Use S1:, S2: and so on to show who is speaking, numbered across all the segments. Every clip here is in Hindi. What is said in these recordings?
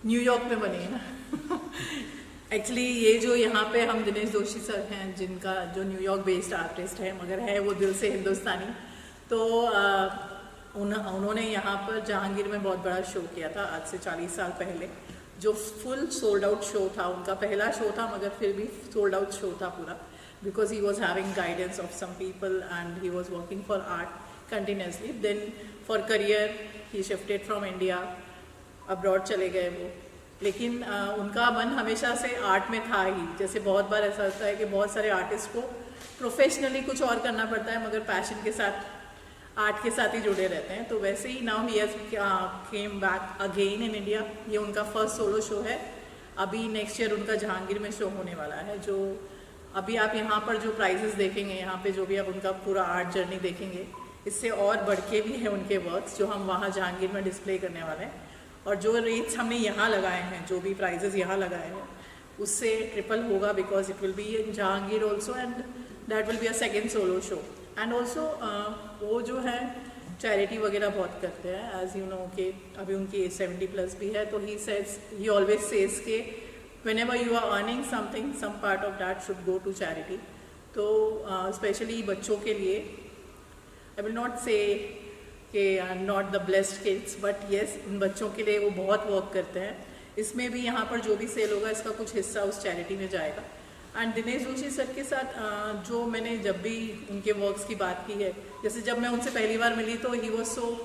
S1: न्यूयॉर्क में बनी है ना। एक्चुअली ये जो यहाँ पे हम दिनेश जोशी सर हैं, जिनका जो न्यूयॉर्क बेस्ड आर्टिस्ट है मगर है वो दिल से हिंदुस्तानी, तो उन्होंने यहाँ पर जहांगीर में बहुत बड़ा शो किया था आज से 40 साल पहले, जो फुल सोल्ड आउट शो था। उनका पहला शो था मगर फिर भी सोल्ड आउट शो था पूरा, because he was having guidance of some people and he was working for art continuously. Then for career he shifted from India, abroad चले गए वो, लेकिन उनका मन हमेशा से आर्ट में था ही। जैसे बहुत बार ऐसा होता है कि बहुत सारे आर्टिस्ट को प्रोफेशनली कुछ और करना पड़ता है मगर पैशन के साथ, आर्ट के साथ ही जुड़े रहते हैं। तो वैसे ही now he came back again in India. ये उनका फर्स्ट सोलो शो है। अभी नेक्स्ट ईयर उनका जहांगीर में शो होने वाला है, जो अभी आप यहाँ पर जो प्राइजेस देखेंगे, यहाँ पे जो भी आप उनका पूरा आर्ट जर्नी देखेंगे, इससे और बढ़ के भी है उनके वर्क्स जो हम वहाँ जहांगीर में डिस्प्ले करने वाले हैं। और जो रेट्स हमने यहाँ लगाए हैं, जो भी प्राइजेस यहाँ लगाए हैं, उससे ट्रिपल होगा, because it will be in Jahangir also and that will be a second solo show. And also वो जो है चैरिटी वगैरह बहुत करते हैं, एज यू नो कि अभी उनकी एज 70+ भी है। तो ही ऑलवेज सेज के whenever you are earning something, some part of that should go to charity. तो स्पेशली बच्चों के लिए, आई विल नॉट से कि not the blessed kids, but yes, इन बच्चों के लिए वो बहुत वर्क करते हैं। इसमें भी यहाँ पर जो भी सेल होगा इसका कुछ हिस्सा उस चैरिटी में जाएगा। एंड दिनेश जोशी सर के साथ जो मैंने जब भी उनके वर्क्स की बात की है, जैसे जब मैं उनसे पहली बार मिली तो he was so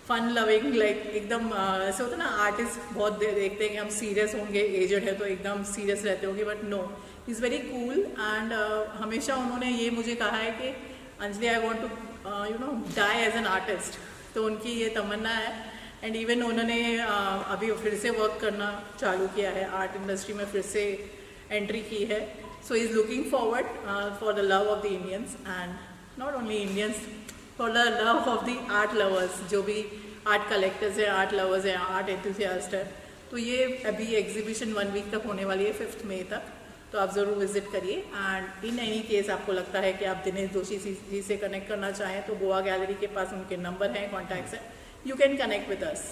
S1: fun loving, like एकदम ऐसे होता है ना, आर्टिस्ट बहुत देखते हैं कि हम सीरियस होंगे, एजड है तो एकदम सीरियस रहते होंगे, but no, he is very cool. And हमेशा उन्होंने ये मुझे कहा है कि Anjali, I want to you know die as an artist. तो उनकी ये तमन्ना है। एंड इवन उन्होंने अभी फिर से वर्क करना चालू किया है, आर्ट इंडस्ट्री में फिर से एंट्री की है। So he is looking forward for the love of the Indians, and not only Indians, for the love of the art lovers, जो भी आर्ट कलेक्टर्स हैं, आर्ट लवर्स हैं, आर्ट एंथुसियास्ट है। तो ये अभी एग्जीबिशन 1 वीक तक होने वाली है, 5 मई तक, तो आप ज़रूर विजिट करिए। एंड इन एनी केस आपको लगता है कि आप दिनेश जोशी जी से कनेक्ट करना चाहें तो गोवा गैलरी के पास उनके नंबर हैं, कॉन्टैक्ट्स हैं, you can connect with us.